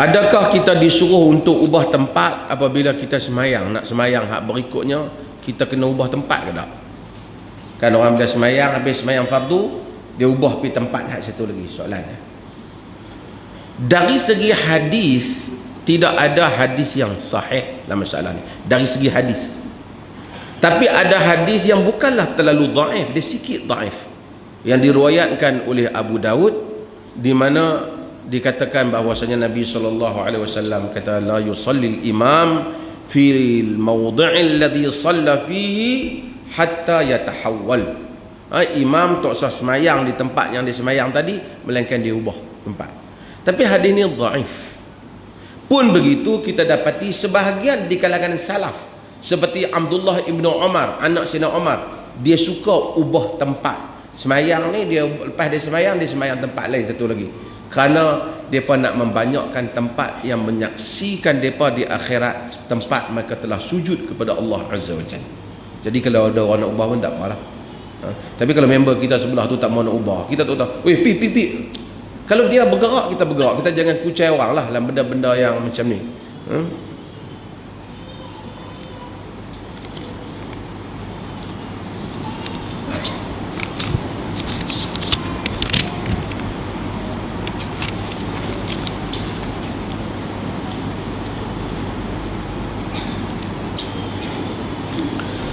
Adakah kita disuruh untuk ubah tempat apabila kita semayang? Nak semayang hak berikutnya, kita kena ubah tempat ke tak? Kan orang bila semayang, habis semayang fardu, dia ubah pergi tempat hak satu lagi. Soalannya, dari segi hadis, tidak ada hadis yang sahih dalam masalah ni. Dari segi hadis, tapi ada hadis yang bukanlah terlalu dhaif, dia sikit dhaif, yang diriwayatkan oleh Abu Daud, di mana dikatakan bahwasanya Nabi SAW kata, la yusalli al-imam fi al-mawdi' alladhi shalla fihi hatta yatahawwal. Imam tak usah semayang di tempat yang dia semayang tadi, melainkan dia ubah tempat. Tapi hadis ni dhaif. Pun begitu, kita dapati sebahagian di kalangan salaf seperti Abdullah ibnu Umar, anak Sayyidina Umar, dia suka ubah tempat semayang ni. Dia lepas dia semayang tempat lain satu lagi, kerana mereka nak membanyakkan tempat yang menyaksikan mereka di akhirat, tempat mereka telah sujud kepada Allah Azza wa Jalla. Jadi kalau ada orang nak ubah pun tak apalah. Tapi kalau member kita sebelah tu tak mau nak ubah, kita tak tahu, weh pi. Kalau dia bergerak, kita bergerak. Kita jangan kucai orang lah dalam benda-benda yang macam ni.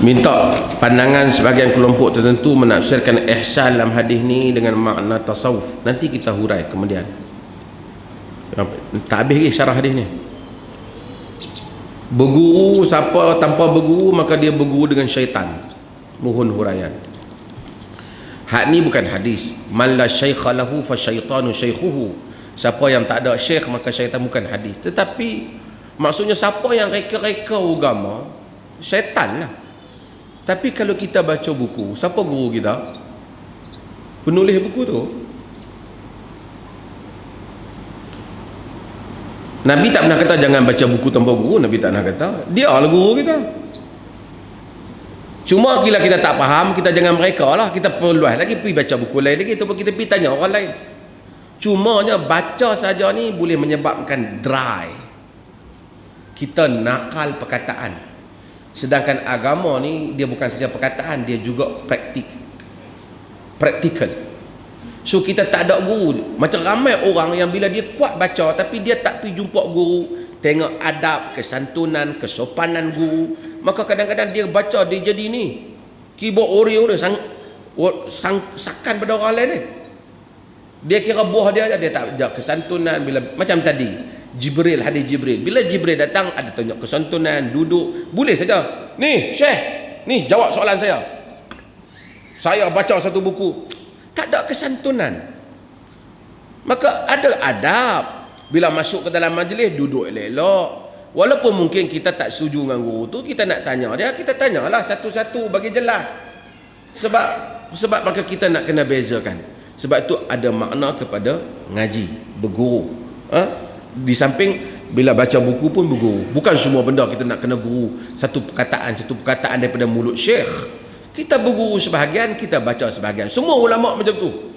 Minta pandangan sebahagian kelompok tertentu menafsirkan ihsan dalam hadis ni dengan makna tasawuf. Nanti kita hurai kemudian. Tak habis lagi syarah hadis ni. Berguru, siapa tanpa berguru maka dia berguru dengan syaitan. Mohon huraian. Hak ni bukan hadis. Man la syaikha lahu fa syaitanu syaikhuhu. Siapa yang tak ada syekh maka syaitan, bukan hadis. Tetapi maksudnya siapa yang reka-reka agama, syaitan lah. Tapi kalau kita baca buku, siapa guru kita? Penulis buku tu. Nabi tak pernah kata jangan baca buku tanpa guru. Nabi tak pernah kata. Dia lah guru kita. Cuma bila kita tak faham, kita jangan mereka lah. Kita perluas lagi, pergi baca buku lain lagi, ataupun kita pergi tanya orang lain. Cumanya baca saja ni boleh menyebabkan dry. Kita nakal perkataan. Sedangkan agama ni dia bukan saja perkataan, dia juga praktikal. So kita tak ada guru. Macam ramai orang yang bila dia kuat baca tapi dia tak pergi jumpa guru, tengok adab, kesantunan, kesopanan guru, maka kadang-kadang dia baca dia jadi ni keyboard Oreo dia sakan pada orang lain ni. Dia kira buah dia tak jaga kesantunan. Bila macam tadi Jibril, hadis Jibril, bila Jibril datang ada tanya kesantunan, duduk, boleh saja. Ni Syekh, ni jawab soalan saya. Saya baca satu buku, tak ada kesantunan. Maka ada adab. Bila masuk ke dalam majlis, duduk elok-elok. Walaupun mungkin kita tak setuju dengan guru tu, kita nak tanya dia, kita tanyalah satu-satu bagi jelas. Sebab maka kita nak kena bezakan. Sebab tu ada makna kepada ngaji, berguru. Di samping bila baca buku pun berguru. Bukan semua benda kita nak kena guru satu perkataan daripada mulut syekh. Kita berguru sebahagian, kita baca sebahagian. Semua ulama macam tu.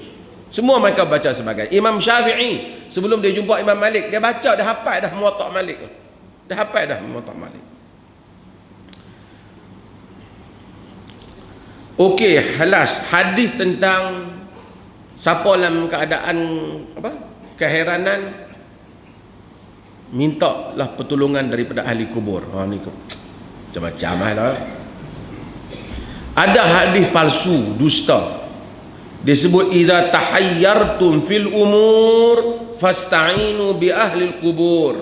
Semua mereka baca sebahagian. Imam Syafi'i sebelum dia jumpa Imam Malik, dia baca dah hafal dah Muwatta' Malik. Dah hafal dah Muwatta' Malik. Okey, halas hadis tentang siapa dalam keadaan keheranan, mintalah pertolongan daripada ahli kubur. Ni macam-macam lah. Ada hadis palsu, dusta. Dia sebut idza tahayyartum fil umur fasta'inu bi ahli kubur.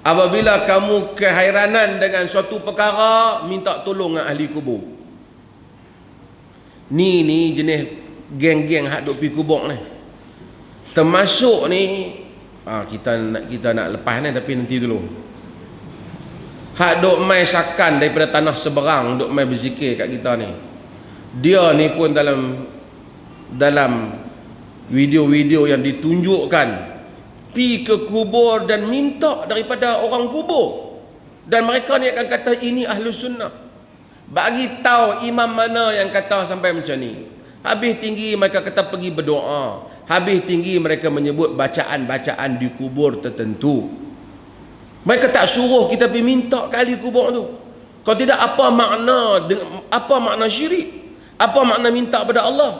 Apabila kamu keheranan dengan suatu perkara, minta tolong dengan ahli kubur. Ni jenis geng-geng hak duk pi kubur ni. Termasuk ni kita nak lepas ni, tapi nanti dulu. Hak duk mai sakan daripada tanah seberang, duk mai berzikir kat kita ni. Dia ni pun dalam video-video yang ditunjukkan, pi ke kubur dan minta daripada orang kubur. Dan mereka ni akan kata ini Ahlus Sunnah. Bagi tahu imam mana yang kata sampai macam ni. Habis tinggi mereka kata pergi berdoa. Habis tinggi mereka menyebut bacaan-bacaan di kubur tertentu. Mereka tak suruh kita pergi minta ke ahli kubur tu. Kalau tidak, apa makna syirik? Apa makna minta pada Allah?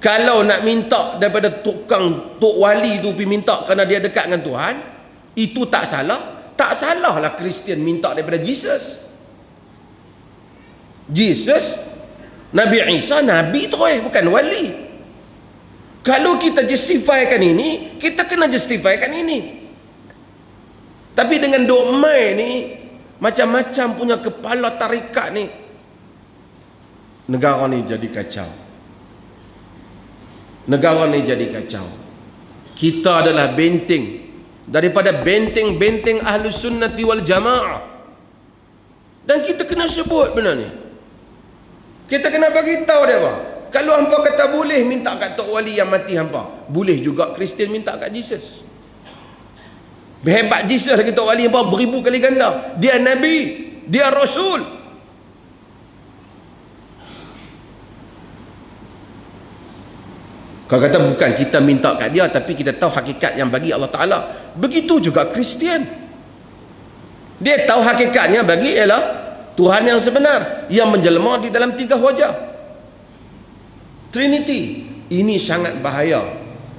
Kalau nak minta daripada tok wali tu pergi minta kerana dia dekat dengan Tuhan, itu tak salah. Tak salahlah Kristian minta daripada Jesus. Nabi Isa Nabi terus, bukan wali. Kalau kita justifikan ini, kita kena justifikan ini. Tapi dengan duk mai ni, macam-macam punya kepala tarikat ni, negara ni jadi kacau. Negara ni jadi kacau. Kita adalah benteng daripada benteng-benteng Ahlus Sunnati wal Jamaah. Dan kita kena sebut benda ni. Kita kena bagi tahu dia apa. Kalau hampa kata boleh minta kat tok wali yang mati hampa, boleh juga Kristian minta kat Jesus. Berhebat Jesus lagi tok wali hampa beribu kali ganda. Dia Nabi, dia Rasul. Kau kata bukan kita minta kat dia, tapi kita tahu hakikat yang bagi Allah Ta'ala. Begitu juga Kristian. Dia tahu hakikatnya bagi ialah Tuhan yang sebenar, yang menjelma di dalam 3 wajah. Trinity. Ini sangat bahaya.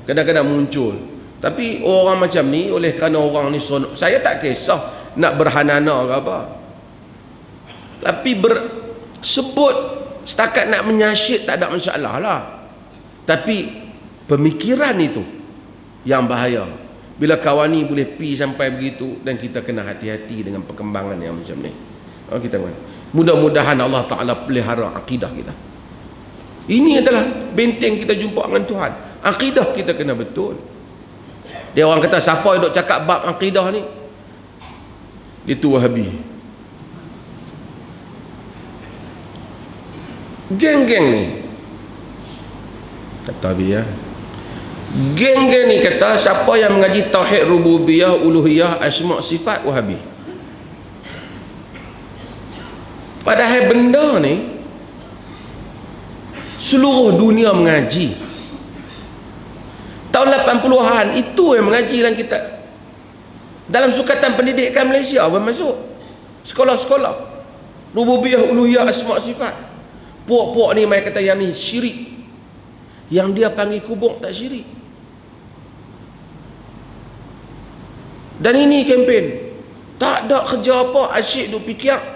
Kadang-kadang muncul. Tapi orang macam ni, oleh kerana orang ni saya tak kisah nak berhanana ke apa. Tapi sebut setakat nak menyasyid tak ada masalah lah. Tapi pemikiran itu yang bahaya. Bila kawan ni boleh pi sampai begitu, dan kita kena hati-hati dengan perkembangan yang macam ni. Kita mudah-mudahan Allah Ta'ala pelihara akidah kita. Ini adalah benteng kita jumpa dengan Tuhan. Akidah kita kena betul. Dia orang kata siapa yang duk cakap bab akidah ni, dia tu Wahabi. Geng-geng ni kata Habib ya, geng-geng ni kata siapa yang mengaji tauhid rububiyah, uluhiyah, asma' sifat, Wahabi. Padahal benda ni seluruh dunia mengaji. Tahun 80-an itu yang mengaji dalam kita. Dalam Sukatan Pendidikan Malaysia pun masuk sekolah-sekolah rububiyah, uluhiyah, asma' sifat. Puak-puak ni mai kata yang ni syirik. Yang dia panggil kubur tak syirik. Dan ini kempen. Tak ada kerja apa, asyik duk fikir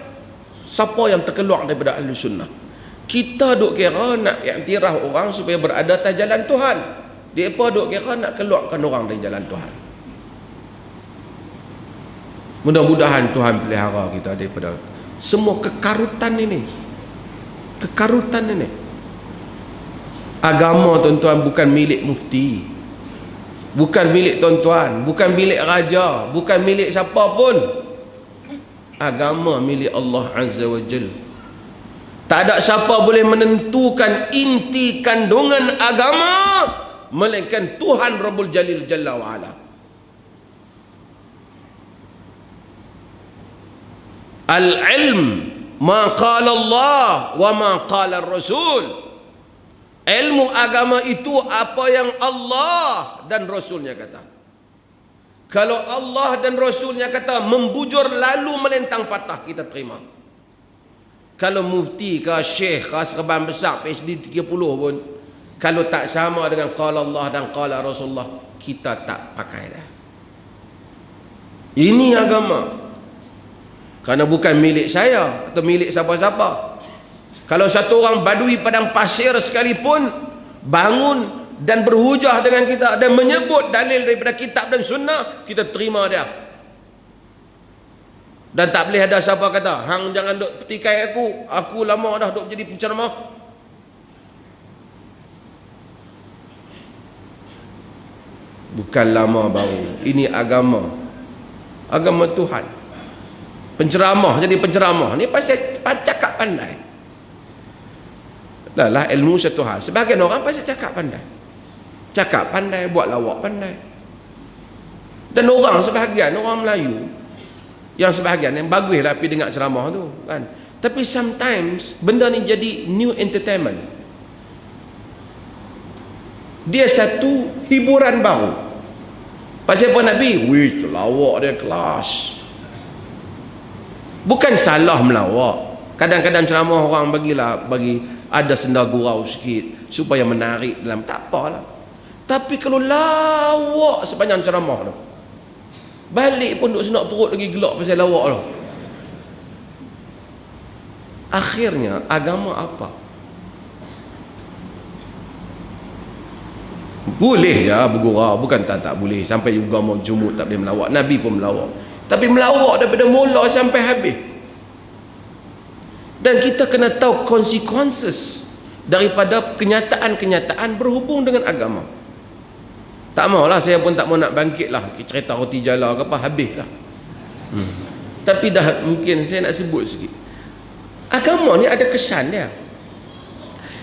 siapa yang terkeluar daripada ahli sunnah. Kita duk kira nak iktiraf orang supaya berada atas jalan Tuhan. Mereka duk kira nak keluarkan orang dari jalan Tuhan. Mudah-mudahan Tuhan pelihara kita daripada semua kekarutan ini. Kekarutan ini. Agama tuan-tuan bukan milik mufti, bukan milik tuan-tuan, bukan milik raja, bukan milik siapa pun. Agama milik Allah Azza wa Jal. Tak ada siapa boleh menentukan inti kandungan agama melainkan Tuhan Rabbul Jalil Jalla wa Ala. Al-ilm ma qala Allah wa ma qala Rasul. Ilmu agama itu apa yang Allah dan Rasulnya kata. Kalau Allah dan Rasulnya kata membujur lalu melentang patah, kita terima. Kalau mufti ke syekh ke serban besar PhD 30 pun, kalau tak sama dengan qala Allah dan qala Rasulullah, kita tak pakai dah. Ini agama. Kerana bukan milik saya atau milik siapa-siapa. Kalau satu orang badui padang pasir sekalipun bangun dan berhujah dengan kita dan menyebut dalil daripada kitab dan sunnah, kita terima dia. Dan tak boleh ada siapa kata, hang jangan duk petikai aku lama dah duk jadi penceramah. Bukan lama baru, ini agama. Agama Tuhan. Penceramah jadi penceramah ni pasal cakap pandai. Dah lah ilmu satu hal. Sebahagian orang pasal cakap pandai. Cakap pandai, buat lawak pandai. Dan orang sebahagian, orang Melayu, yang sebahagian yang baguslah pergi dengar ceramah tu kan. Tapi sometimes benda ni jadi new entertainment. Dia satu hiburan baru. Pasal apa Nabi? Wih, lawak dia kelas. Bukan salah melawak. Kadang-kadang ceramah orang bagi ada senda gurau sikit supaya menarik dalam, tak apalah. Tapi kalau lawak sepanjang ceramah tu, balik pun duk senak perut lagi gelak pasal lawak tu. Akhirnya agama apa? Boleh ya bergurau, bukan tak boleh. Sampai juga mau jumut tak boleh melawak. Nabi pun melawak. Tapi melawak daripada mula sampai habis. Dan kita kena tahu consequences daripada kenyataan-kenyataan berhubung dengan agama. Tak maulah, saya pun tak mau nak bangkit lah cerita roti jala ke apa, habis lah. Tapi dah mungkin saya nak sebut sikit. Agama ni ada kesan dia.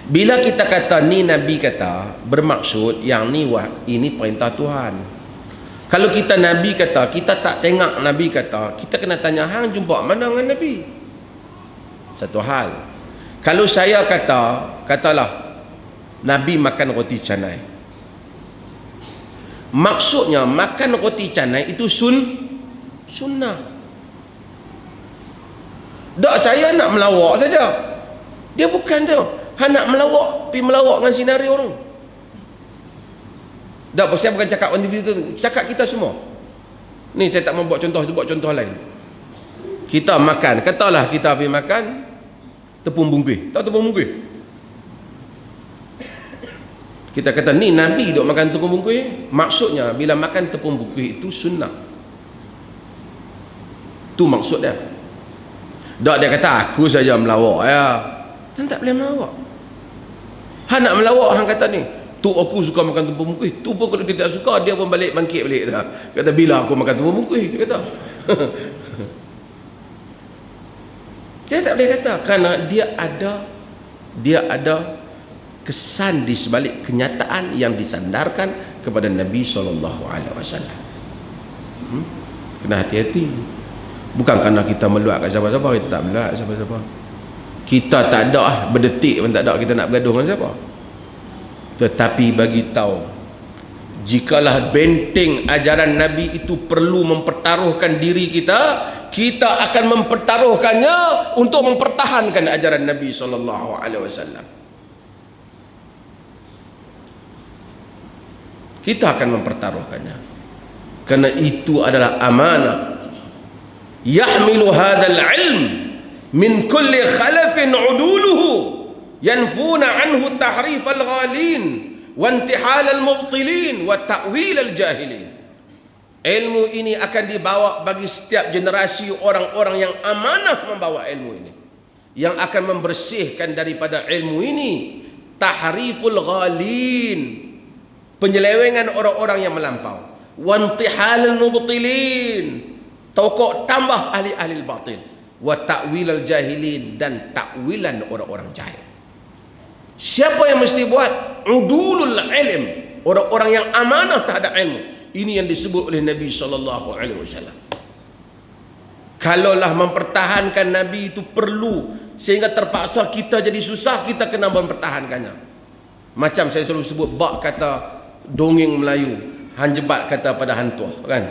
Bila kita kata ni Nabi kata, bermaksud yang ni ini perintah Tuhan. Kalau kita Nabi kata, kita tak tengok Nabi kata, kita kena tanya, hang jumpa mana dengan Nabi? Satu hal. Kalau saya katalah Nabi makan roti canai, maksudnya makan roti canai itu sunnah. Tak, saya nak melawak saja. Dia bukan dia. Han nak melawak, pergi melawak dengan sinari orang. Tak, saya bukan cakap individu tu, cakap kita semua. Ni saya tak mau buat contoh, buat contoh lain. Kita makan, katalah kita pergi makan tepung bungkuih. Tahu tepung bungkuih? Kita kata ni Nabi duk makan tepung bungkuih. Maksudnya bila makan tepung bungkuih itu sunnah. Tu maksud dia. Tak, dia kata aku saja melawak ya. Dan tak boleh melawak. Han nak melawak, han kata ni, tu aku suka makan tepung bungkuih. Tu pun kalau dia tak suka, dia pun bangkit balik dah. Kata bila aku makan tepung bungkuih, dia kata. Dia tak boleh kata kerana dia ada kesan di sebalik kenyataan yang disandarkan kepada Nabi SAW. Kena hati-hati. Bukan kerana kita meluat kat siapa-siapa, kita tak meluat siapa-siapa. Kita tak ada berdetik pun tak ada kita nak bergaduh dengan siapa. Tetapi bagi tahu, jikalah benteng ajaran Nabi itu perlu mempertaruhkan diri kita, kita akan mempertaruhkannya untuk mempertahankan ajaran Nabi SAW. Kita akan mempertaruhkannya. Kerana itu adalah amanah. Yahmilu hadzal ilm min kulli khalafin uduluhu yanfuna anhu tahrif al-ghalin wa intihal al-mubtilin wa ta'wil al-jahilin. Ilmu ini akan dibawa bagi setiap generasi orang-orang yang amanah membawa ilmu ini, yang akan membersihkan daripada ilmu ini tahriful ghalin, penyelewengan orang-orang yang melampau, wa intihal al-mubtilin, tokok tambah ahli-ahli batil, wa ta'wil al-jahilin, dan takwilan orang-orang jahil. Siapa yang mesti buat? Udulul ilm, orang-orang yang amanah terhadap ilmu. Ini yang disebut oleh Nabi SAW. Kalaulah mempertahankan Nabi itu perlu, sehingga terpaksa kita jadi susah, kita kena mempertahankannya. Macam saya selalu sebut, bak kata dongeng Melayu, hanjebat kata pada hantuah, kan?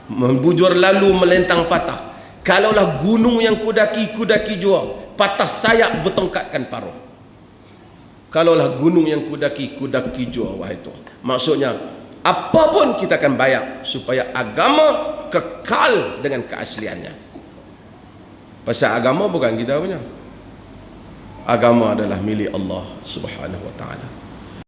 Membujur lalu melentang patah. Kalaulah gunung yang kudaki jua, patah sayap bertongkatkan paruh. Kalaulah gunung yang kudaki jua, wahai Tuhan. Maksudnya, apapun kita akan bayar supaya agama kekal dengan keasliannya. Pasal agama bukan kita punya. Agama adalah milik Allah Subhanahu wa ta'ala.